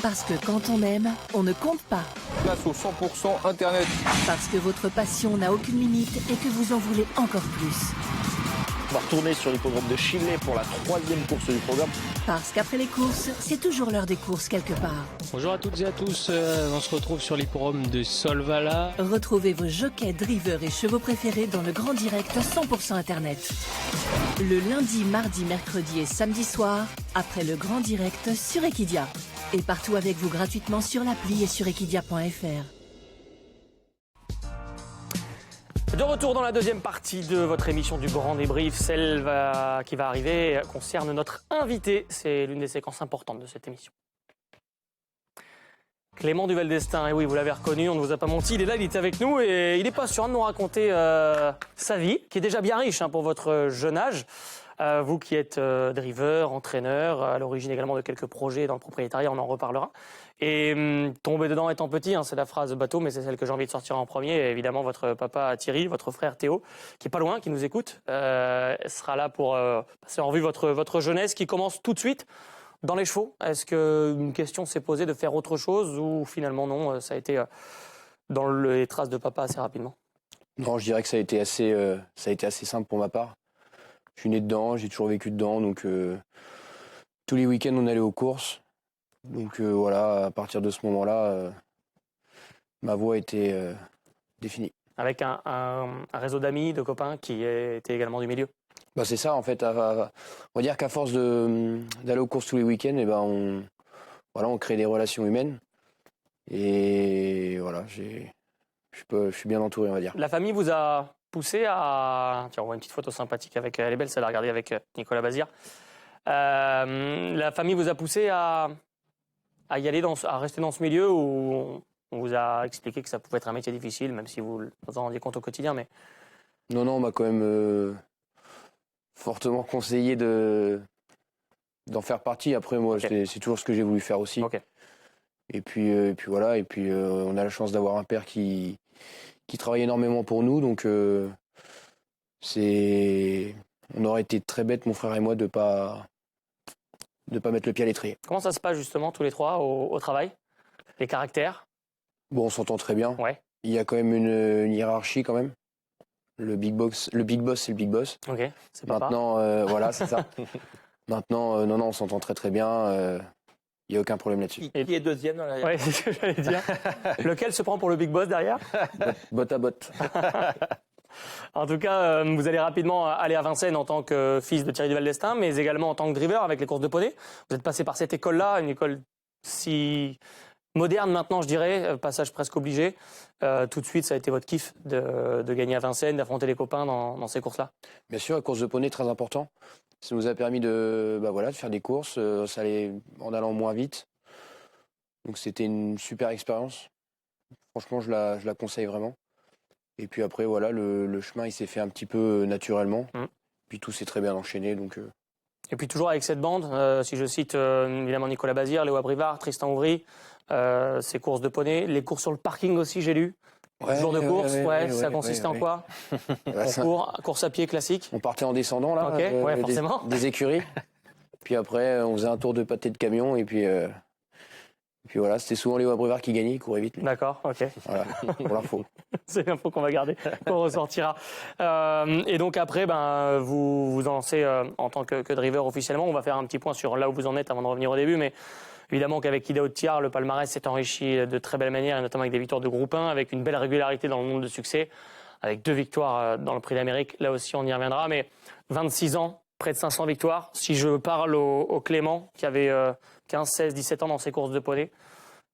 Parce que quand on aime, on ne compte pas. Place au 100% Internet. Parce que votre passion n'a aucune limite et que vous en voulez encore plus. On va retourner sur l'hippodrome de Chillet pour la 3e course du programme. Parce qu'après les courses, c'est toujours l'heure des courses quelque part. Bonjour à toutes et à tous, on se retrouve sur l'hippodrome de Solvala. Retrouvez vos jockeys, drivers et chevaux préférés dans le grand direct 100% Internet. Le lundi, mardi, mercredi et samedi soir, après le grand direct sur Equidia. Et partout avec vous gratuitement sur l'appli et sur equidia.fr. De retour dans la deuxième partie de votre émission du Grand Débrief, celle qui va arriver concerne notre invité. C'est l'une des séquences importantes de cette émission. Clément Duval d'Estaing, et oui, vous l'avez reconnu, on ne vous a pas menti, il est là, il est avec nous et il est patient de nous raconter sa vie, qui est déjà bien riche pour votre jeune âge. Vous qui êtes driver, entraîneur, à l'origine également de quelques projets dans le propriétariat, on en reparlera. Et tomber dedans étant petit, c'est la phrase bateau, mais c'est celle que j'ai envie de sortir en premier. Et évidemment, votre papa Thierry, votre frère Théo, qui est pas loin, qui nous écoute, sera là pour passer en revue votre jeunesse qui commence tout de suite dans les chevaux. Est-ce qu'une question s'est posée de faire autre chose ou finalement non, ça a été dans les traces de papa assez rapidement? Non, je dirais que ça a été assez simple pour ma part. Je suis né dedans, j'ai toujours vécu dedans, donc tous les week-ends on allait aux courses. Donc voilà, à partir de ce moment-là, ma voie était définie. Avec un réseau d'amis, de copains qui étaient également du milieu? Bah, c'est ça en fait, on va dire qu'à force d'aller aux courses tous les week-ends, on crée des relations humaines. Et voilà, je suis bien entouré, on va dire. La famille vous a poussé à... Tiens, on voit une petite photo sympathique avec... Elle est belle, celle à regarder avec Nicolas Bazir. La famille vous a poussé à y aller, à rester dans ce milieu où on vous a expliqué que ça pouvait être un métier difficile, même si vous en rendiez compte au quotidien, mais... Non, on m'a quand même fortement conseillé d'en faire partie. Après, moi, Okay. c'est toujours ce que j'ai voulu faire aussi. Okay. Et puis voilà, on a la chance d'avoir un père qui travaille énormément pour nous, donc on aurait été très bête, mon frère et moi, de pas mettre le pied à l'étrier. Comment ça se passe justement tous les trois au travail? Les caractères? Bon, on s'entend très bien. Ouais. Il y a quand même une hiérarchie quand même. Le big boss, c'est le big boss. Ok, c'est papa. Maintenant, voilà, c'est ça. Maintenant, non, on s'entend très très bien. Il n'y a aucun problème là-dessus. Qui est deuxième dans la... Ouais, c'est ce que j'allais dire. Lequel se prend pour le big boss derrière? Botte à botte. En tout cas, vous allez rapidement aller à Vincennes en tant que fils de Thierry Duval d'Estaing, mais également en tant que driver avec les courses de poney. Vous êtes passé par cette école-là, une école si moderne maintenant, je dirais, passage presque obligé. Tout de suite, ça a été votre kiff de gagner à Vincennes, d'affronter les copains dans ces courses-là? Bien sûr, la course de poney, très important. Ça nous a permis de faire des courses, ça allait en allant moins vite. Donc c'était une super expérience. Franchement, je la conseille vraiment. Et puis après, voilà, le chemin, il s'est fait un petit peu naturellement. Puis tout s'est très bien enchaîné. Donc, Et puis toujours avec cette bande, si je cite évidemment Nicolas Bazir, Léo Abrivard, Tristan Ouvry, ces courses de poney, les courses sur le parking aussi, j'ai lu. Jour de course, ça consistait en quoi? Course à pied classique? On partait en descendant, là, forcément. des écuries. Puis après, on faisait un tour de pâté de camion. Et puis voilà, c'était souvent Léo Abrivard qui gagnait, il courait vite. D'accord, ok. Voilà, pour l'info. C'est l'info qu'on va garder, qu'on ressortira. Et donc après, vous vous lancez en tant que driver officiellement. On va faire un petit point sur là où vous en êtes avant de revenir au début, mais évidemment qu'avec Idaho Tiar, le palmarès s'est enrichi de très belle manière, et notamment avec des victoires de groupe 1, avec une belle régularité dans le nombre de succès, avec 2 victoires dans le Prix d'Amérique. Là aussi, on y reviendra, mais 26 ans, près de 500 victoires. Si je parle au Clément, qui avait 15, 16, 17 ans dans ses courses de poney,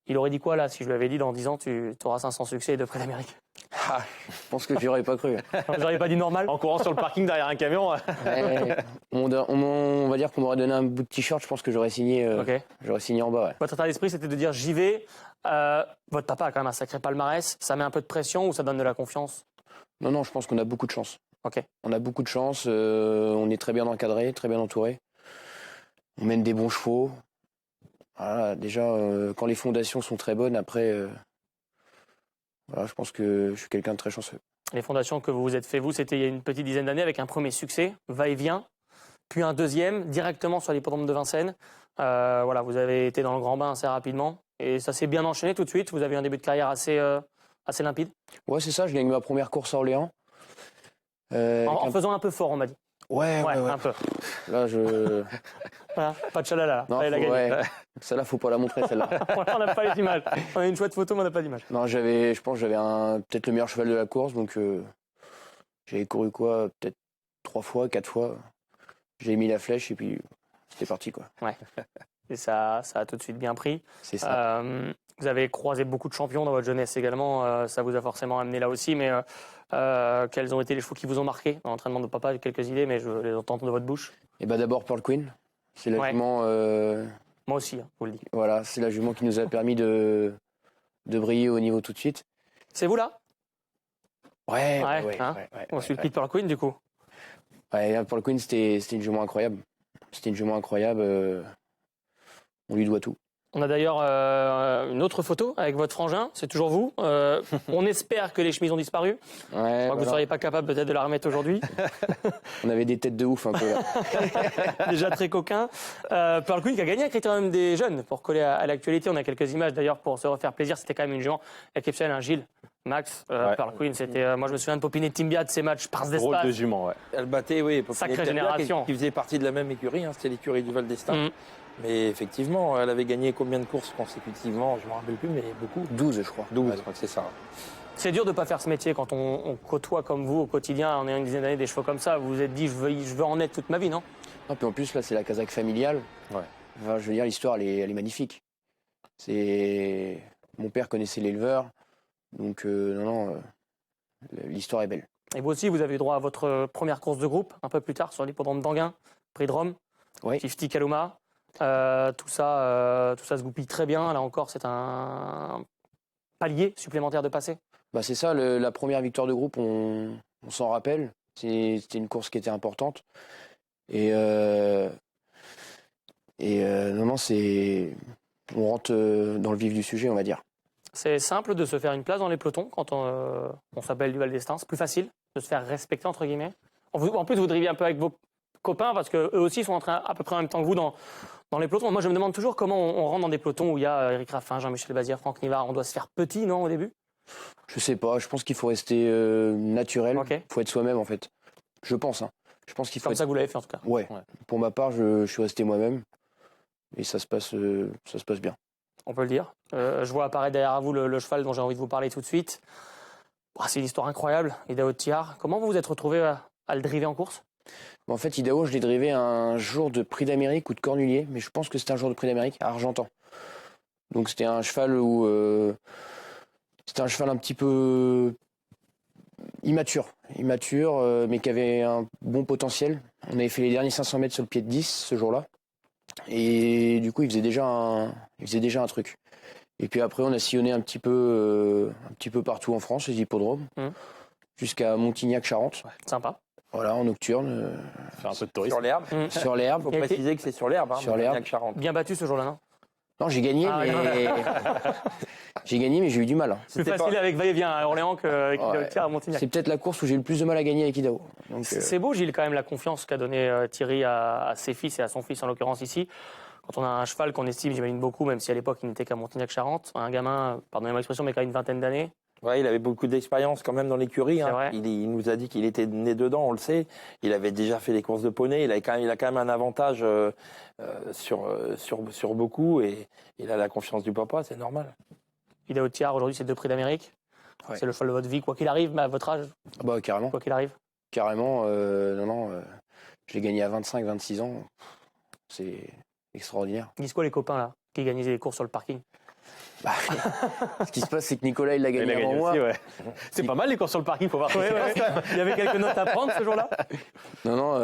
il aurait dit quoi là si je lui avais dit dans 10 ans tu auras 500 succès et 2 Prix d'Amérique? Je pense que j'y aurais pas cru. J'aurais pas dit normal. En courant sur le parking derrière un camion. On va dire qu'on m'aurait donné un bout de t-shirt, je pense que j'aurais signé en bas. Ouais. Votre état d'esprit, c'était de dire j'y vais. Votre papa a quand même un sacré palmarès. Ça met un peu de pression ou ça donne de la confiance? Non, je pense qu'on a beaucoup de chance. Ok. On a beaucoup de chance, on est très bien encadré, très bien entouré. On mène des bons chevaux. Voilà, déjà, quand les fondations sont très bonnes, après, voilà, je pense que je suis quelqu'un de très chanceux. Les fondations que vous vous êtes fait, c'était il y a une petite dizaine d'années avec un premier succès, va-et-vient, puis un deuxième, directement sur l'hippodrome de Vincennes. Voilà, vous avez été dans le grand bain assez rapidement et ça s'est bien enchaîné tout de suite. Vous avez un début de carrière assez limpide. Ouais, c'est ça, je gagne ma première course à Orléans. En faisant un peu fort, on m'a dit. Ouais. Un peu. Là, je... Voilà, pas de chalala. Non, Là, il a gagné. ouais. Celle-là, faut pas la montrer, celle-là. On n'a pas les images. On a une chouette photo, mais on n'a pas d'image. Non, je pense que j'avais peut-être le meilleur cheval de la course, donc j'avais couru peut-être 3 fois, 4 fois. J'ai mis la flèche et puis c'était parti, quoi. Ouais. Et ça a tout de suite bien pris. C'est ça. Vous avez croisé beaucoup de champions dans votre jeunesse également. Ça vous a forcément amené là aussi. Mais quels ont été les chevaux qui vous ont marqué dans l'entraînement de papa? J'ai quelques idées, mais je veux les entendre de votre bouche. Et d'abord Pearl Queen. C'est la jument. Moi aussi, hein, je vous le dis. Voilà, c'est la jument qui nous a permis de briller au niveau tout de suite. C'est vous là? Ouais. On suit le Pearl Queen du coup. Ouais, Pearl Queen, c'était une jument incroyable. On lui doit tout. On a d'ailleurs une autre photo avec votre frangin, c'est toujours vous. On espère que les chemises ont disparu. Ouais, Vous ne seriez pas capable peut-être de la remettre aujourd'hui. On avait des têtes de ouf un peu là. Déjà très coquin. Pearl Queen qui a gagné un Critérium des jeunes pour coller à l'actualité. On a quelques images d'ailleurs pour se refaire plaisir. C'était quand même une jument exceptionnelle, hein, Gilles. Max, Pearl Queen, c'était. Moi, je me souviens de Popinet Timbia de ces matchs par d'espace. Drôle de jument, ouais. Elle battait, oui, Sacrée génération. Qui faisait partie de la même écurie, hein, c'était l'écurie du Val d'Estaing. Mais effectivement, elle avait gagné combien de courses consécutivement? Je ne me rappelle plus, mais beaucoup. 12, je crois. 12, je crois que c'est ça. C'est dur de ne pas faire ce métier quand on côtoie comme vous au quotidien, en ayant une dizaine d'années, des chevaux comme ça. Vous vous êtes dit, je veux en être toute ma vie, non? Non, puis en plus, là, c'est la casaque familiale. Ouais. Enfin, je veux dire, l'histoire, elle est magnifique. Mon père connaissait l'éleveur. Donc, l'histoire est belle. Et vous aussi, vous avez eu droit à votre première course de groupe, un peu plus tard, sur l'hippodrome d'Anguin, Prix de Rome, Tifti Kaluma. Tout ça se goupille très bien. Là encore, c'est un palier supplémentaire de passé. C'est ça, la première victoire de groupe, on s'en rappelle. C'était une course qui était importante. On rentre dans le vif du sujet, on va dire. C'est simple de se faire une place dans les pelotons quand on s'appelle du Val d'Estaing. C'est plus facile de se faire respecter, entre guillemets. En plus, vous driviez un peu avec vos copains parce qu'eux aussi sont en train, à peu près en même temps que vous dans les pelotons. Moi, je me demande toujours comment on rentre dans des pelotons où il y a Éric Raffin, Jean-Michel Bazir, Franck Nivard. On doit se faire petit, non, au début? Je sais pas. Je pense qu'il faut rester naturel. Il faut être soi-même, en fait. Je pense. Hein. Je pense qu'il faut Comme ça que vous l'avez fait, en tout cas. Ouais. Pour ma part, je suis resté moi-même. Et ça se passe bien. On peut le dire. Je vois apparaître derrière vous le cheval dont j'ai envie de vous parler tout de suite. C'est une histoire incroyable, Idaho Tiar. Comment vous vous êtes retrouvé à le driver en course? En fait, Idaho, je l'ai drivé un jour de Prix d'Amérique ou de Cornulier, mais je pense que c'était un jour de Prix d'Amérique à Argentan. Donc c'était un cheval c'était un cheval un petit peu immature, mais qui avait un bon potentiel. On avait fait les derniers 500 mètres sur le pied de 10 ce jour-là. Et du coup, il faisait déjà un truc. Et puis après, on a sillonné un petit peu partout en France, les hippodromes, jusqu'à Montignac-Charentes. Ouais, sympa. Voilà, en nocturne. Faire un peu de tourisme. Sur l'herbe. Sur l'herbe. Il faut préciser que c'est sur l'herbe. Sur l'herbe. Montignac-Charentes. Bien battu ce jour-là, non? Non, j'ai gagné, mais j'ai eu du mal. C'est plus facile avec Va-et-vient à Orléans qu'avec Idaho Tiar à Montignac. C'est peut-être la course où j'ai eu le plus de mal à gagner avec Idaho. C'est beau, Gilles, quand même, la confiance qu'a donnée Thierry à ses fils et à son fils, en l'occurrence ici. Quand on a un cheval qu'on estime, j'imagine beaucoup, même si à l'époque il n'était qu'à Montignac-Charentes, un gamin, pardonnez-moi l'expression, mais quand même une vingtaine d'années. Ouais, il avait beaucoup d'expérience quand même dans l'écurie. Hein. Il nous a dit qu'il était né dedans, on le sait. Il avait déjà fait les courses de poney. Il a quand même un avantage sur beaucoup et il a la confiance du papa, c'est normal. Idaho Tiar, aujourd'hui, c'est 2 Prix d'Amérique. Ouais. C'est le cheval de votre vie, quoi qu'il arrive, mais à votre âge. Carrément. Quoi qu'il arrive. Carrément. Je l'ai gagné à 25, 26 ans. C'est extraordinaire. Dis quoi les copains là, qui gagnaient les courses sur le parking? Ce qui se passe, c'est que Nicolas, il l'a gagné avant moi. Aussi, ouais. C'est pas mal les courses sur le parking, faut voir. Il y avait quelques notes à prendre ce jour-là. Non.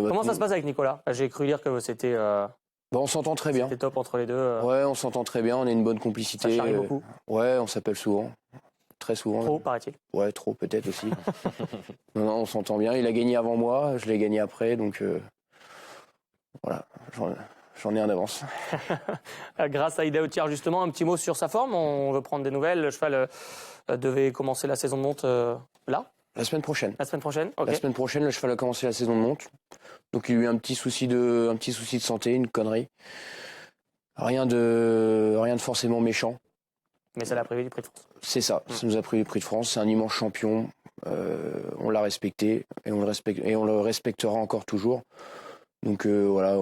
Comment ça se passe avec Nicolas? J'ai cru lire que c'était. On s'entend très bien. C'était top entre les deux. Ouais, on s'entend très bien. On a une bonne complicité. Ça charrie beaucoup. Ouais, on s'appelle souvent. Très souvent. Trop, paraît-il. Ouais, trop peut-être aussi. non, on s'entend bien. Il a gagné avant moi, je l'ai gagné après, donc voilà. J'en ai un d'avance. Grâce à Idaho Tiar, justement, un petit mot sur sa forme. On veut prendre des nouvelles. Le cheval devait commencer la saison de monte là. La semaine prochaine. La semaine prochaine, ok. La semaine prochaine, le cheval a commencé la saison de monte. Donc il y a eu un petit souci de santé, une connerie. Rien de forcément méchant. Mais ça l'a privé du prix de France. C'est ça, ça nous a pris le prix de France. C'est un immense champion. On l'a respecté et on le respectera encore toujours. Donc voilà,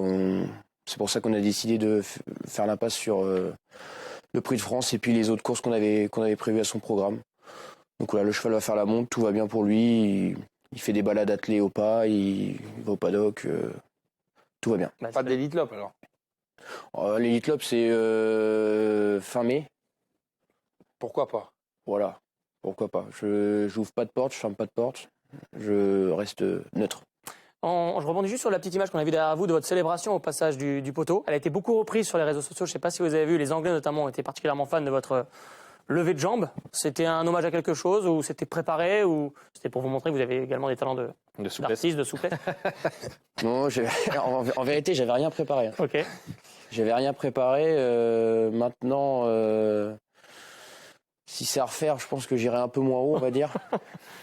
c'est pour ça qu'on a décidé de faire l'impasse sur le prix de France et puis les autres courses qu'on avait prévues à son programme. Donc voilà, le cheval va faire la monte, tout va bien pour lui. Il fait des balades attelées au pas, il va au paddock, tout va bien. Pas d'Elite Lop alors? L'Elite Lop, c'est fin mai. Pourquoi pas? Voilà, pourquoi pas. Je n'ouvre pas de porte, je ferme pas de porte, je reste neutre. Je rebondis juste sur la petite image qu'on a vue derrière vous de votre célébration au passage du poteau. Elle a été beaucoup reprise sur les réseaux sociaux. Je ne sais pas si vous avez vu, les Anglais notamment ont été particulièrement fans de votre levée de jambes. C'était un hommage à quelque chose ou c'était préparé ou c'était pour vous montrer que vous avez également des talents d'artiste, de souplesse? Non, en vérité, j'avais rien préparé. Ok. J'avais rien préparé. Maintenant, si c'est à refaire, je pense que j'irai un peu moins haut, on va dire.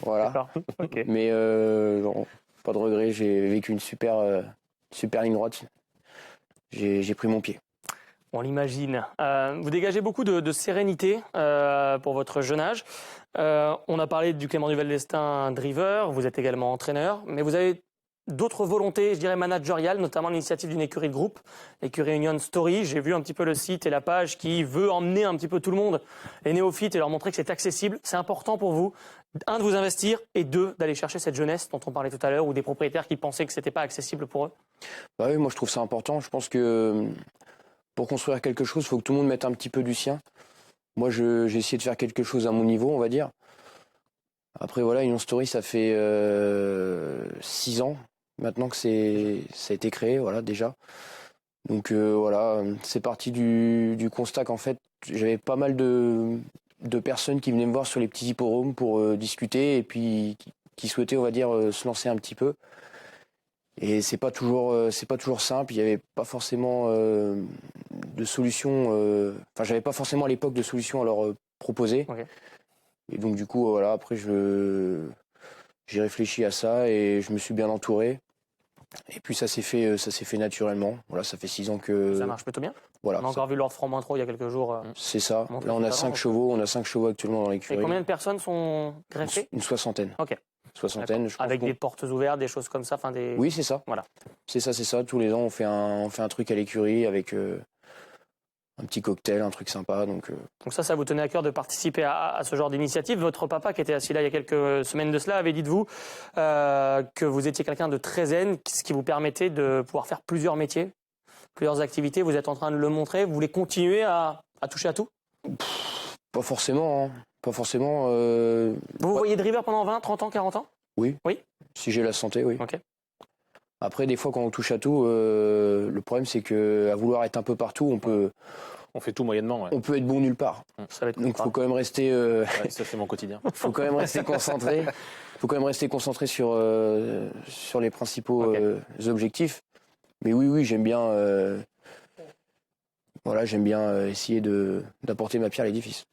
Voilà. D'accord. Okay. Mais non, pas de regret. J'ai vécu une super ligne droite. J'ai pris mon pied. On l'imagine. Vous dégagez beaucoup de sérénité pour votre jeune âge. On a parlé du Clément Duval d'Estaing driver, vous êtes également entraîneur, mais vous avez d'autres volontés, je dirais managériales, notamment l'initiative d'une écurie de groupe, l'écurie Union Story. J'ai vu un petit peu le site et la page qui veut emmener un petit peu tout le monde, les néophytes, et leur montrer que c'est accessible. C'est important pour vous, un, de vous investir, et deux, d'aller chercher cette jeunesse dont on parlait tout à l'heure, ou des propriétaires qui pensaient que c'était pas accessible pour eux. Bah oui, moi je trouve ça important. Je pense que pour construire quelque chose, il faut que tout le monde mette un petit peu du sien. Moi, j'ai essayé de faire quelque chose à mon niveau, on va dire. Après, voilà, Union Story, ça fait 6 ans maintenant que ça a été créé, voilà, déjà. Donc voilà, c'est parti du constat qu'en fait, j'avais pas mal de personnes qui venaient me voir sur les petits hippodromes pour discuter et puis qui souhaitaient, on va dire, se lancer un petit peu. Et c'est pas toujours simple. Il n'y avait pas forcément de solution. J'avais pas forcément à l'époque de solution à leur proposer. Okay. Et donc du coup, voilà, après j'ai réfléchi à ça et je me suis bien entouré. Et puis ça s'est fait naturellement. Voilà, ça fait 6 ans que ça marche plutôt bien. Voilà. On a encore vu Lord Franc-Mointreau il y a quelques jours. C'est ça. Là, on a 5 chevaux. On a 5 chevaux actuellement dans l'écurie. Et combien de personnes sont greffées? Une soixantaine. Ok. Soixantaine. Je pense avec des portes ouvertes, des choses comme ça, Oui, c'est ça. Voilà. C'est ça. Tous les ans, on fait un truc à l'écurie avec un petit cocktail, un truc sympa. Donc ça vous tenait à cœur de participer à ce genre d'initiative. Votre papa, qui était assis là il y a quelques semaines de cela, avait dit de vous que vous étiez quelqu'un de très zen, ce qui vous permettait de pouvoir faire plusieurs métiers, plusieurs activités. Vous êtes en train de le montrer. Vous voulez continuer à toucher à tout? Pas forcément. Hein. Pas forcément. Vous voyez driver pendant 20, 30 ans, 40 ans? Oui. Oui. Si j'ai la santé, oui. Ok. Après, des fois, quand on touche à tout, le problème, c'est qu'à vouloir être un peu partout, on fait tout moyennement. Ouais. On peut être bon nulle part. Ça va être donc, il faut quand même rester. Ça, c'est mon quotidien. Faut quand même rester concentré. Faut quand même rester concentré sur les principaux objectifs. Mais oui, j'aime bien. J'aime bien essayer d'apporter ma pierre à l'édifice.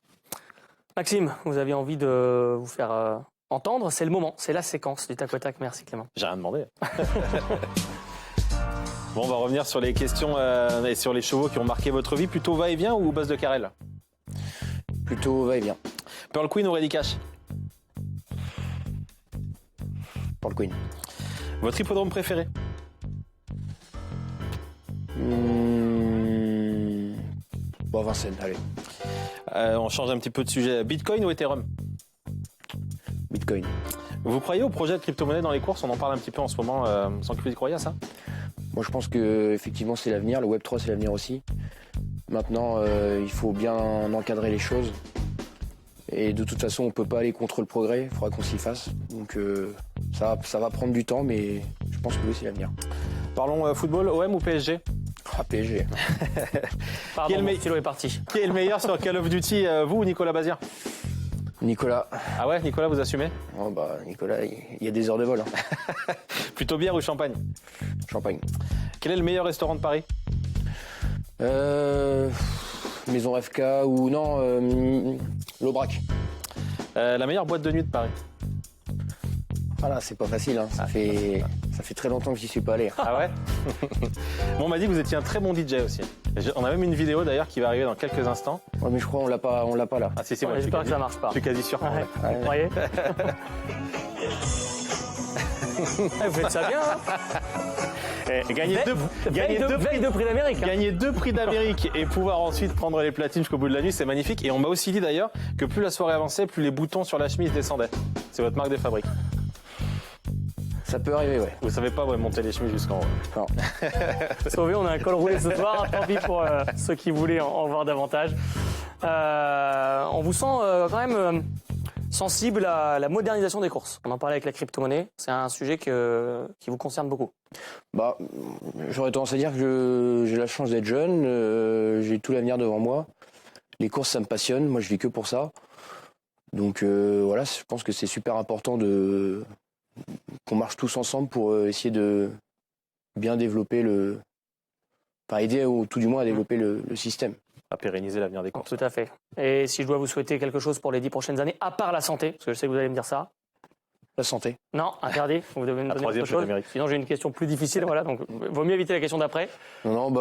Maxime, vous aviez envie de vous faire entendre. C'est le moment, c'est la séquence du tac au tac. Merci Clément. J'ai rien demandé. Bon, on va revenir sur les questions et sur les chevaux qui ont marqué votre vie. Plutôt va-et-vient ou base de carrel? Plutôt va-et-vient. Pearl Queen ou Ready Cash? Pearl Queen. Votre hippodrome préféré? Vincennes, allez. On change un petit peu de sujet. Bitcoin ou Ethereum? Bitcoin. Vous croyez au projet de crypto-monnaie dans les courses? On en parle un petit peu en ce moment, sans que vous y croyez à ça? Moi, je pense que effectivement, c'est l'avenir. Le Web3, c'est l'avenir aussi. Maintenant, il faut bien encadrer les choses. Et de toute façon, on ne peut pas aller contre le progrès. Il faudra qu'on s'y fasse. Donc, ça va prendre du temps, mais je pense que oui, c'est l'avenir. Parlons football, OM ou PSG? PSG. Pardon, mon stylo est parti. Qui est le meilleur sur Call of Duty, vous ou Nicolas Bazir? Nicolas. Ah ouais, Nicolas, vous assumez? Nicolas, il y a des heures de vol. Hein. Plutôt bière ou champagne? Champagne. Quel est le meilleur restaurant de Paris? Maison FK ou non, l'Aubrac. La meilleure boîte de nuit de Paris? Voilà, c'est pas facile. Hein. Ça fait très longtemps que j'y suis pas allé. Ah ouais? Bon, on m'a dit que vous étiez un très bon DJ aussi. On a même une vidéo d'ailleurs qui va arriver dans quelques instants. Ouais, mais je crois on l'a pas là. Ah si, moi, J'espère que ça marche pas. Je suis quasi sûr. Ouais. Vous croyez? Vous faites ça bien, hein? Gagner deux prix d'Amérique. Hein. Gagner 2 prix d'Amérique et pouvoir ensuite prendre les platines jusqu'au bout de la nuit, c'est magnifique. Et on m'a aussi dit d'ailleurs que plus la soirée avançait, plus les boutons sur la chemise descendaient. C'est votre marque de fabrique. Ça peut arriver, ouais. Vous savez pas monter les chemises jusqu'en haut. Non. Sauvé, on a un col roulé ce soir. Tant pis pour ceux qui voulaient en voir davantage. On vous sent quand même sensible à la modernisation des courses. On en parlait avec la crypto-monnaie. C'est un sujet qui vous concerne beaucoup. Bah, j'aurais tendance à dire que j'ai la chance d'être jeune, j'ai tout l'avenir devant moi. Les courses, ça me passionne. Moi, je vis que pour ça. Donc voilà, je pense que c'est super important qu'on marche tous ensemble pour essayer de bien développer aider tout du moins à développer le système. À pérenniser l'avenir des courses. Tout à fait. Et si je dois vous souhaiter quelque chose pour les 10 prochaines années, à part la santé, parce que je sais que vous allez me dire ça. La santé. Non, interdit. Vous devez me donner autre chose. Sinon, j'ai une question plus difficile. Voilà, donc vaut mieux éviter la question d'après. Non,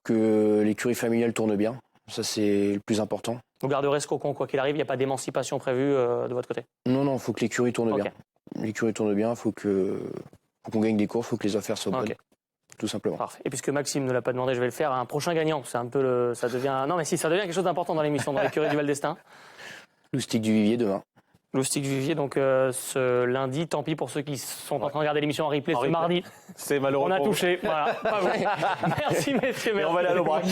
que l'écurie familiale tourne bien. Ça, c'est le plus important. Vous garderez ce cocon, quoi qu'il arrive. Il n'y a pas d'émancipation prévue de votre côté. Non, il faut que l'écurie tourne bien. L'écurie tourne bien, faut qu'on gagne des courses, il faut que les affaires soient bonnes. Tout simplement. Parfait. Et puisque Maxime ne l'a pas demandé, je vais le faire. Un prochain gagnant, c'est un peu ça devient. Non, mais si, ça devient quelque chose d'important dans l'émission, dans l'écurie du Val d'Estaing. Loustic du Vivier demain. Loustic du Vivier, donc ce lundi, tant pis pour ceux qui sont en train de regarder l'émission en replay ce mardi. C'est malheureux. On a touché, voilà. Pas vous. Merci messieurs, merci. On va aller à l'Aubrac.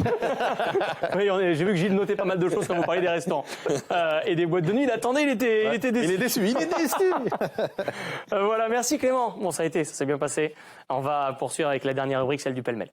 Oui, j'ai vu que Gilles notait pas mal de choses quand vous parliez des restaurants et des boîtes de nuit. Il attendait, il était déçu. Il est déçu. Voilà, merci Clément. Bon, ça s'est bien passé. On va poursuivre avec la dernière rubrique, celle du pêle-mêle.